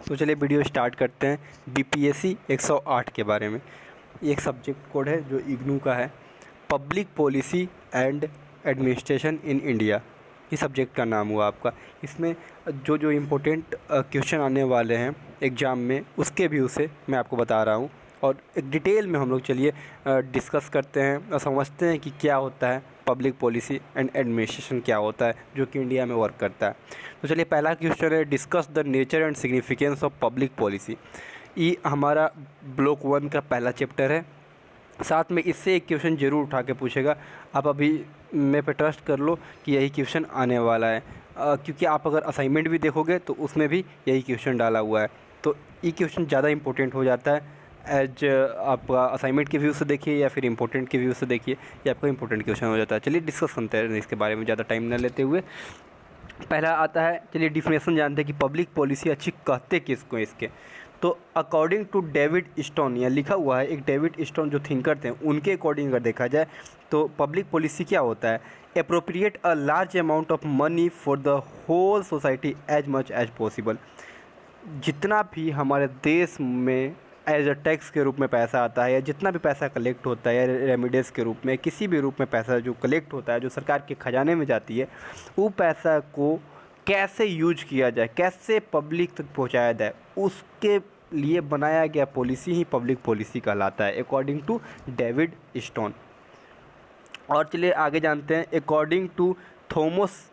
तो चलिए video start करते हैं। बीपीएससी 108 के बारे में। ये एक सब्जेक्ट कोड है जो इग्नू का है, public policy and administration in India. ये सब्जेक्ट का नाम हुआ आपका। इसमें जो जो इम्पोर्टेंट क्वेश्चन आने वाले हैं एग्ज़ाम में, उसके व्यू से मैं आपको बता रहा हूँ और एक डिटेल में हम लोग चलिए डिस्कस करते हैं और समझते हैं कि क्या होता है पब्लिक पॉलिसी एंड एडमिनिस्ट्रेशन, क्या होता है जो कि इंडिया में वर्क करता है। तो चलिए पहला क्वेश्चन है, discuss the nature and significance of public policy. ये हमारा ब्लॉक 1 का पहला चैप्टर है। साथ में इससे एक क्वेश्चन ज़रूर उठा के पूछेगा। आप अभी मेरे पे ट्रस्ट कर लो कि यही क्वेश्चन आने वाला है, क्योंकि आप अगर असाइनमेंट भी देखोगे तो उसमें भी यही क्वेश्चन डाला हुआ है। तो ये क्वेश्चन ज़्यादा इंपॉर्टेंट हो जाता है एज आप असाइनमेंट के व्यू से देखिए या फिर इंपॉर्टेंट के व्यू से देखिए, ये आपका इंपॉर्टेंट क्वेश्चन हो जाता है। चलिए डिस्कस करते हैं इसके बारे में ज़्यादा टाइम न लेते हुए। पहला आता है, चलिए डिफिनेशन जानते हैं कि पब्लिक पॉलिसी अच्छी कहते किसको इसके। तो अकॉर्डिंग टू डेविड स्टोन, यहाँ लिखा हुआ है, एक डेविड स्टोन जो थिंकर थे उनके अकॉर्डिंग अगर देखा जाए तो पब्लिक पॉलिसी क्या होता है, appropriate a large amount of money for the whole society as much as possible. जितना भी हमारे देश में एज अ टैक्स के रूप में पैसा आता है या जितना भी पैसा कलेक्ट होता है या रेमिडेंस के रूप में, किसी भी रूप में पैसा जो कलेक्ट होता है, जो सरकार के खजाने में जाती है, वो पैसा को कैसे यूज किया जाए, कैसे पब्लिक तक पहुंचाया जाए, उसके लिए बनाया गया पॉलिसी ही पब्लिक पॉलिसी कहलाता है अकॉर्डिंग टू डेविड स्टोन। और चलिए आगे जानते हैं, according to Thomas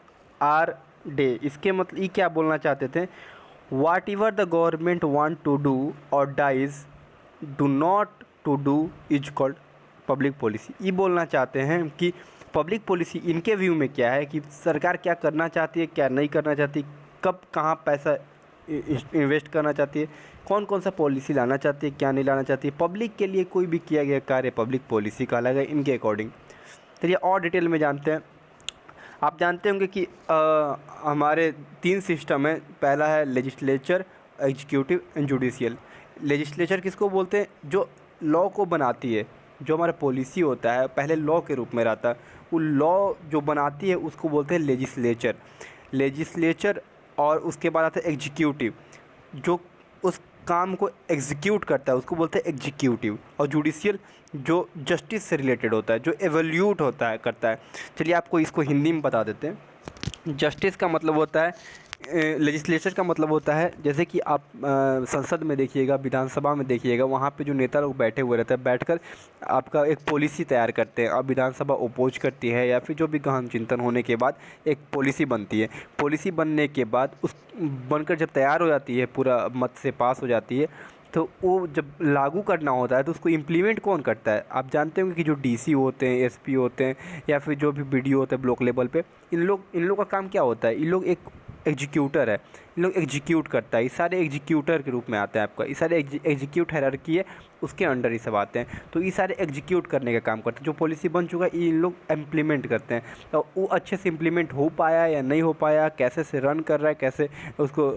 R Dye. इसके मतलब ये क्या बोलना चाहते थे, whatever the government want to do और does do not to do is called public policy. ये बोलना चाहते हैं कि पब्लिक पॉलिसी इनके व्यू में क्या है कि सरकार क्या करना चाहती है, क्या नहीं करना चाहती, कब कहाँ पैसा इन्वेस्ट करना चाहती है, कौन कौन सा पॉलिसी लाना चाहती है, क्या नहीं लाना चाहती है। पब्लिक के लिए कोई भी किया गया कार्य पब्लिक पॉलिसी कहलाएगा इनके अकॉर्डिंग। चलिए और डिटेल में जानते हैं। आप जानते होंगे कि हमारे 3 सिस्टम है। पहला है legislature, executive and judicial. Legislature किसको बोलते हैं, जो लॉ को बनाती है। जो हमारा पॉलिसी होता है पहले लॉ के रूप में रहता है, वो लॉ जो बनाती है उसको बोलते हैं लेजिस्लेचर। और उसके बाद आता है एग्जीक्यूटिव, जो उस काम को एग्जीक्यूट करता है उसको बोलते हैं एग्जीक्यूटिव। और जुडिशियल जो जस्टिस से रिलेटेड होता है, जो एवल्यूट होता है करता है। चलिए आपको इसको हिंदी में बता देते हैं। जस्टिस का मतलब होता है, लेजिस्लेचर का मतलब होता है, जैसे कि आप संसद में देखिएगा, विधानसभा में देखिएगा, वहाँ पे जो नेता लोग बैठे हुए रहते हैं, बैठकर आपका एक पॉलिसी तैयार करते हैं और विधानसभा अपोज करती है या फिर जो भी गहन चिंतन होने के बाद एक पॉलिसी बनती है। पॉलिसी बनने के बाद उस बनकर जब तैयार हो जाती है, पूरा मत से पास हो जाती है, तो वो जब लागू करना होता है तो उसको इम्प्लीमेंट कौन करता है। आप जानते होंगे कि जो डीसी होते हैं, एसपी होते हैं या फिर जो भी बीडीओ होते हैं ब्लॉक लेवल पे, इन लोग का काम क्या होता है, इन लोग एक एग्जीक्यूटर है, इन लोग एग्जीक्यूट करता है। ये सारे एग्जीक्यूटर के रूप में आते हैं आपका, ये सारे एग्जीक्यूट हायरार्की है, उसके अंडर ये सब आते हैं। तो ये सारे एग्जीक्यूट करने का काम करते हैं। जो पॉलिसी बन चुका है ये इन लोग इम्प्लीमेंट करते हैं। तो वो अच्छे से इम्प्लीमेंट हो पाया या नहीं हो पाया, कैसे से रन कर रहा है, कैसे उसको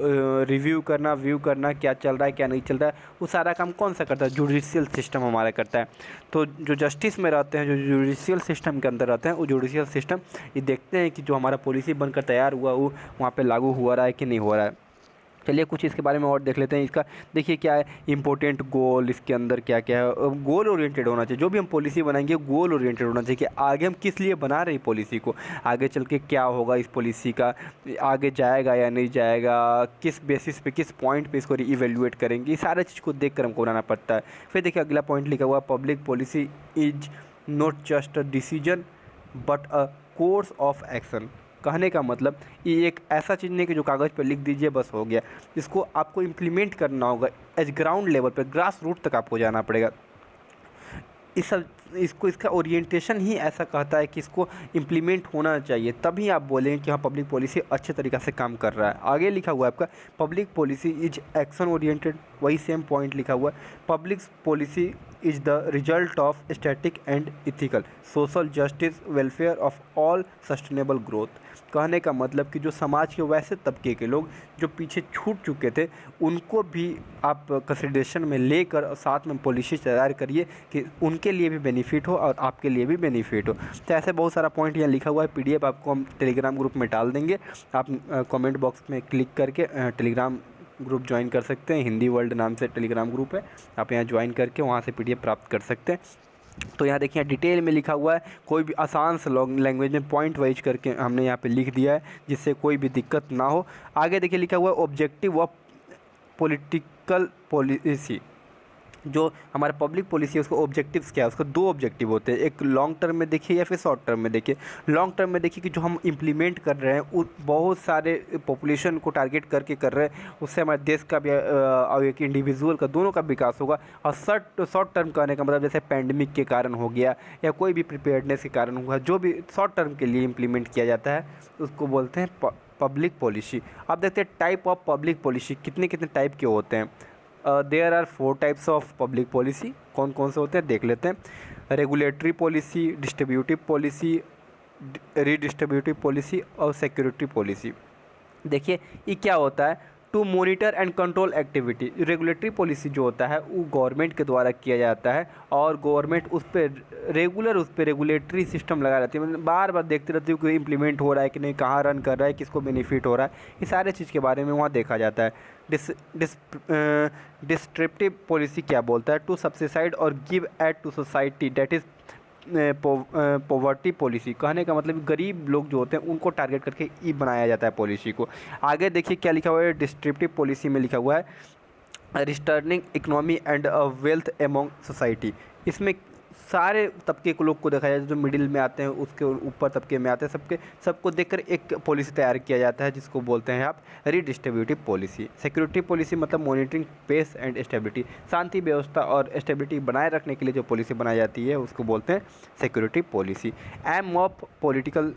रिव्यू करना, व्यू करना, क्या चल रहा है क्या नहीं चल रहा है, वो सारा काम कौन सा करता है, जुडिशियल सिस्टम हमारा करता है। तो जो जस्टिस में रहते हैं, जो जुडिशियल सिस्टम के अंदर रहते हैं, वो जुडिशियल सिस्टम ये देखते हैं कि जो हमारा पॉलिसी बनकर तैयार हुआ वो वहाँ पे लागू हो रहा है कि नहीं हो रहा है। चलिए कुछ इसके बारे में और देख लेते हैं। इसका देखिए क्या है इम्पोर्टेंट गोल, इसके अंदर क्या क्या है। गोल ओरिएंटेड होना चाहिए, जो भी हम पॉलिसी बनाएंगे गोल ओरिएंटेड होना चाहिए कि आगे हम किस लिए बना रहे हैं पॉलिसी को, आगे चल के क्या होगा इस पॉलिसी का, आगे जाएगा या नहीं जाएगा, किस बेसिस पे, किस पॉइंट पे इसको रीइवेल्युएट करेंगे, ये सारे चीज़ को देख कर हमको बनाना पड़ता है। फिर देखिए अगला पॉइंट लिखा हुआ, public policy is not just a decision but a course of action. कहने का मतलब ये एक ऐसा चीज़ नहीं कि जो कागज़ पर लिख दीजिए बस हो गया, इसको आपको इम्प्लीमेंट करना होगा एज ग्राउंड लेवल पर, ग्रास रूट तक आपको जाना पड़ेगा। इसका ओरिएंटेशन ही ऐसा कहता है कि इसको इम्प्लीमेंट होना चाहिए, तभी आप बोलेंगे कि हाँ पब्लिक पॉलिसी अच्छे तरीक़े से काम कर रहा है। आगे लिखा हुआ है आपका, public policy is action oriented, वही सेम पॉइंट लिखा हुआ है। Public policy is the result of static and ethical social justice welfare of all sustainable growth. कहने का मतलब कि जो समाज के वैसे तबके के लोग जो पीछे छूट चुके थे उनको भी आप कंसिडरेशन में लेकर साथ में पॉलिसी तैयार करिए कि उनके लिए भी बेनिफिट हो और आपके लिए भी बेनिफिट हो। तो ऐसे बहुत सारा पॉइंट यहाँ लिखा हुआ है। पीडीएफ आपको हम टेलीग्राम ग्रुप में डाल देंगे, आप कमेंट बॉक्स में क्लिक करके टेलीग्राम ग्रुप ज्वाइन कर सकते हैं, हिंदी वर्ल्ड नाम से टेलीग्राम ग्रुप है, आप यहाँ ज्वाइन करके वहाँ से PDF प्राप्त कर सकते हैं। तो यहाँ देखिए डिटेल में लिखा हुआ है, कोई भी आसान से लैंग्वेज में पॉइंट वाइज करके हमने यहाँ पे लिख दिया है जिससे कोई भी दिक्कत ना हो। आगे देखिए लिखा हुआ है ऑब्जेक्टिव ऑफ पॉलिटिकल पॉलिसी, जो हमारा पब्लिक पॉलिसी है उसको ऑब्जेक्टिव्स क्या है, उसका 2 ऑब्जेक्टिव होते हैं, एक लॉन्ग टर्म में देखिए या फिर शॉर्ट टर्म में देखिए। लॉन्ग टर्म में देखिए कि जो हम इम्प्लीमेंट कर रहे हैं वो बहुत सारे पॉपुलेशन को टारगेट करके कर रहे हैं, उससे हमारे देश का भी और एक इंडिविजुअल का दोनों का विकास होगा। और शॉर्ट टर्म कहने का मतलब जैसे पैंडमिक के कारण हो गया या कोई भी प्रिपेयर्डनेस के कारण हुआ, जो भी शॉर्ट टर्म के लिए इम्प्लीमेंट किया जाता है उसको बोलते हैं पब्लिक पॉलिसी। अब देखते हैं टाइप ऑफ पब्लिक पॉलिसी कितने कितने टाइप के होते हैं। There are 4 types of public policy. कौन कौन से होते हैं देख लेते हैं। Regulatory policy, distributive policy, redistributive policy और सिक्योरिटी पॉलिसी। देखिए ये क्या होता है, to monitor and control activity. Regulatory policy जो होता है वो गवर्नमेंट के द्वारा किया जाता है और गवर्नमेंट उस पर रेगुलेटरी सिस्टम लगा रहती है, मतलब बार बार देखते रहती है कि इम्प्लीमेंट हो रहा है कि नहीं, कहाँ रन कर रहा है, किसको बेनिफिट हो रहा है, ये सारे चीज़ के बारे में वहाँ देखा जाता है। डिस्ट्रिप्टिव पॉलिसी क्या बोलता है, टू सब्सिडाइज और give aid to society, that is poverty policy. कहने का मतलब गरीब लोग जो होते हैं उनको टारगेट करके ये बनाया जाता है पॉलिसी को। आगे देखिए क्या लिखा हुआ है, डिस्ट्रिप्टिव पॉलिसी में लिखा हुआ है रिस्टर्निंग economy and wealth among society. इसमें सारे तबके के लोग को देखा जाता है, जो मिडिल में आते हैं उसके ऊपर तबके में आते हैं, सबको देखकर एक पॉलिसी तैयार किया जाता है जिसको बोलते हैं आप रीडिस्ट्रीब्यूटिव पॉलिसी। सिक्योरिटी पॉलिसी मतलब मॉनिटरिंग पीस एंड स्टेबिलिटी, शांति व्यवस्था और स्टेबिलिटी बनाए रखने के लिए जो पॉलिसी बनाई जाती है उसको बोलते हैं security policy. Aim of political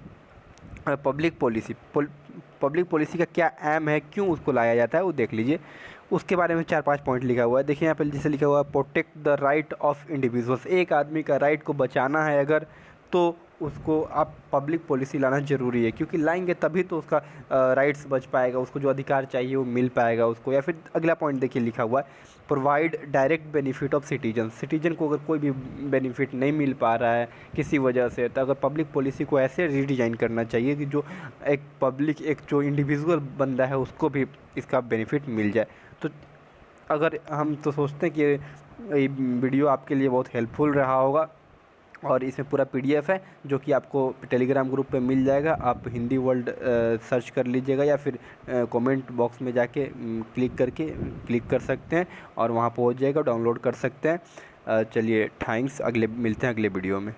public policy, public policy का क्या एम है, क्यों उसको लाया जाता है वो देख लीजिए। उसके बारे में 4-5 पॉइंट लिखा हुआ है। देखिए यहाँ पे जैसे लिखा हुआ है protect the right of individuals, एक आदमी का राइट को बचाना है अगर तो उसको आप पब्लिक पॉलिसी लाना ज़रूरी है, क्योंकि लाएंगे तभी तो उसका राइट्स बच पाएगा, उसको जो अधिकार चाहिए वो मिल पाएगा उसको। या फिर अगला पॉइंट देखिए लिखा हुआ है provide direct benefit of citizen को अगर कोई भी बेनिफिट नहीं मिल पा रहा है किसी वजह से, तो अगर पब्लिक पॉलिसी को ऐसे रीडिज़ाइन करना चाहिए कि जो एक जो इंडिविजुअल बंदा है उसको भी इसका बेनिफिट मिल जाए। तो अगर हम तो सोचते हैं कि ये वीडियो आपके लिए बहुत हेल्पफुल रहा होगा और इसमें पूरा PDF है जो कि आपको टेलीग्राम ग्रुप पे मिल जाएगा। आप हिंदी वर्ल्ड सर्च कर लीजिएगा या फिर कमेंट बॉक्स में जाके क्लिक कर सकते हैं और वहाँ पहुँच जाएगा, डाउनलोड कर सकते हैं। चलिए थैंक्स, मिलते हैं अगले वीडियो में।